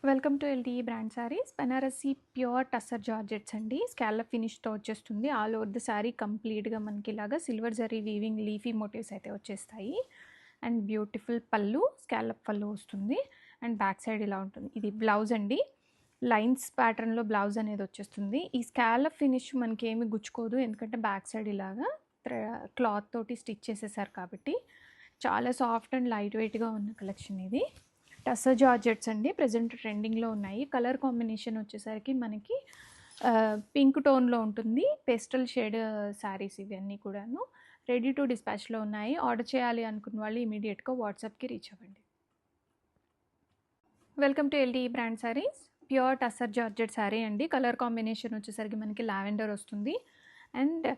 Welcome to LTE brand saris. Banarasi pure tussar georgettes అండి. Scallop ఫినిష్తో వచ్చేస్తుంది. ఆల్ ఓవర్ ద శారీ కంప్లీట్గా మనకి ఇలాగా silver zari weaving leafy motifs అయితే వచ్చేస్తాయి. అండ్ బ్యూటిఫుల్ పళ్ళు, స్కాలప్ పళ్ళు వస్తుంది. అండ్ బ్యాక్ సైడ్ ఇలా ఉంటుంది. ఇది బ్లౌజ్ అండి. లైన్స్ ప్యాటర్న్లో బ్లౌజ్ అనేది వచ్చేస్తుంది. ఈ స్కాలప్ ఫినిష్ మనకి ఏమి గుచ్చుకోదు, ఎందుకంటే బ్యాక్ సైడ్ ఇలాగా క్లాత్ తోటి స్టిచ్ చేసేసారు కాబట్టి చాలా సాఫ్ట్ అండ్ లైట్ వెయిట్గా ఉన్న కలెక్షన్ ఇది. టస్సర్ జార్జెట్స్ అండి, ప్రజెంట్ ట్రెండింగ్లో ఉన్నాయి. కలర్ కాంబినేషన్ వచ్చేసరికి మనకి పింక్ టోన్లో ఉంటుంది. పేస్టల్ షేడ్ శారీస్ ఇవన్నీ కూడాను రెడీ టు డిస్పాచ్లో ఉన్నాయి. ఆర్డర్ చేయాలి అనుకున్న వాళ్ళు ఇమీడియట్గా వాట్సాప్కి రీచ్ అవ్వండి. Welcome to LTE brand saris. Pure tussar georgette sari అండి. కలర్ కాంబినేషన్ వచ్చేసరికి మనకి లావెండర్ వస్తుంది. And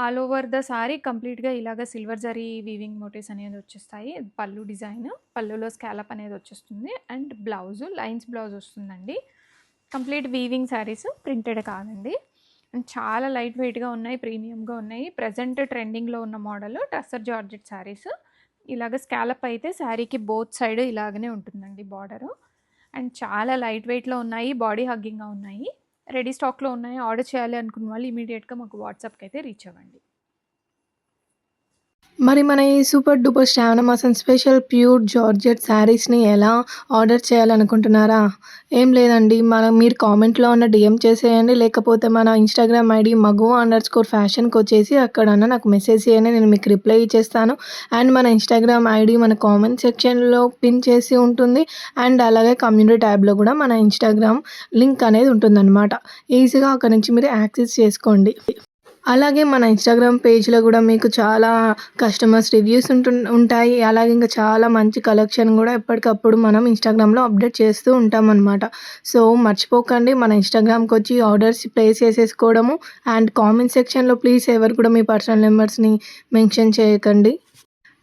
all over the sorry కంప్లీట్గా ఇలాగ సిల్వర్ జరీ వీవింగ్ మోటివ్స్ అనేది వచ్చేస్తాయి. పళ్ళు డిజైన్, పళ్ళులో స్కాలప్ అనేది వచ్చేస్తుంది. అండ్ బ్లౌజు లైన్స్ బ్లౌజ్ వస్తుందండి. కంప్లీట్ వీవింగ్ శారీస్, ప్రింటెడ్ కాదండి. అండ్ చాలా లైట్ వెయిట్గా ఉన్నాయి, ప్రీమియంగా ఉన్నాయి. ప్రజెంట్ ట్రెండింగ్లో ఉన్న మోడల్ టస్సర్ జార్జెట్ శారీస్. ఇలాగ స్కాలప్ అయితే శారీకి బోత్ సైడ్ ఇలాగనే ఉంటుందండి బార్డరు. అండ్ చాలా లైట్ వెయిట్లో ఉన్నాయి, బాడీ హగ్గింగ్గా ఉన్నాయి. రెడీ స్టాక్లో ఉన్నాయి. ఆర్డర్ చేయాలి అనుకున్న వాళ్ళు ఇమీడియట్గా మాకు వాట్సాప్కి అయితే రీచ్ అవ్వండి. మరి మన ఈ సూపర్ డూపర్ శ్రావణ మాసం స్పెషల్ ప్యూర్ జార్జెట్ శారీస్ని ఎలా ఆర్డర్ చేయాలనుకుంటున్నారా? ఏం లేదండి, మీరు కామెంట్లో ఉన్న డిఎం చేసేయండి, లేకపోతే మన ఇన్స్టాగ్రామ్ ఐడి మగువ_ఫ్యాషన్కి వచ్చేసి అక్కడన్నా నాకు మెసేజ్ చేయండి, నేను మీకు రిప్లై ఇచ్చేస్తాను. అండ్ మన ఇన్స్టాగ్రామ్ ఐడి మన కామెంట్ సెక్షన్లో పిన్ చేసి ఉంటుంది. అండ్ అలాగే కమ్యూనిటీ ట్యాబ్లో కూడా మన ఇన్స్టాగ్రామ్ లింక్ అనేది ఉంటుందన్నమాట. ఈజీగా అక్కడ నుంచి మీరు యాక్సెస్ చేసుకోండి. అలాగే మన ఇన్స్టాగ్రామ్ పేజ్లో కూడా మీకు చాలా కస్టమర్స్ రివ్యూస్ ఉంటాయి. అలాగే ఇంకా చాలా మంచి కలెక్షన్ కూడా ఎప్పటికప్పుడు మనం ఇన్స్టాగ్రామ్లో అప్డేట్ చేస్తూ ఉంటామన్నమాట. సో మర్చిపోకండి మన ఇన్స్టాగ్రామ్కి వచ్చి ఆర్డర్స్ ప్లేస్ చేసేసుకోవడము. అండ్ కామెంట్ సెక్షన్లో ప్లీజ్ ఎవరు కూడా మీ పర్సనల్ నెంబర్స్ని మెన్షన్ చేయకండి.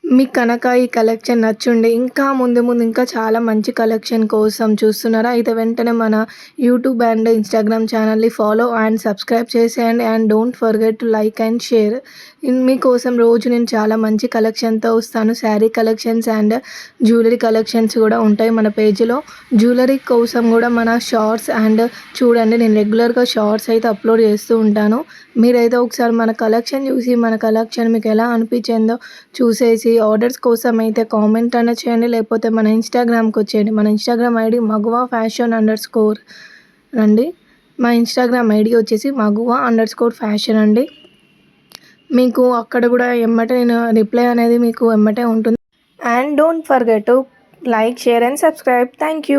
మీకు కనుక ఈ కలెక్షన్ నచ్చుండి ఇంకా ముందు ఇంకా చాలా మంచి కలెక్షన్ కోసం చూస్తున్నారా అయితే వెంటనే మన యూట్యూబ్ అండ్ ఇన్స్టాగ్రామ్ ఛానల్ని ఫాలో అండ్ సబ్స్క్రైబ్ చేసేయండి. And don't forget to like and share. మీకోసం రోజు నేను చాలా మంచి కలెక్షన్తో వస్తాను. Sari collections and jewellery collections కూడా ఉంటాయి మన పేజీలో. జ్యువెలరీ కోసం కూడా మన షార్ట్స్ అండ్ చూడండి, నేను రెగ్యులర్గా షార్ట్స్ అయితే అప్లోడ్ చేస్తూ ఉంటాను. మీరైతే ఒకసారి మన కలెక్షన్ చూసి మన కలెక్షన్ మీకు ఎలా అనిపించిందో చూసేసి ఆర్డర్స్ కోసం అయితే కామెంట్ అన్న చేయండి, లేకపోతే మన ఇన్స్టాగ్రామ్కి వచ్చేయండి. మన ఇన్స్టాగ్రామ్ ఐడి మగువ_ఫ్యాషన్_ అండి. మా ఇన్స్టాగ్రామ్ ఐడి వచ్చేసి మగువ_ఫ్యాషన్ అండి. మీకు అక్కడ కూడా ఎమ్మటే నేను రిప్లై అనేది మీకు ఎమ్మటే ఉంటుంది. And don't forget to like, share and subscribe. Thank you.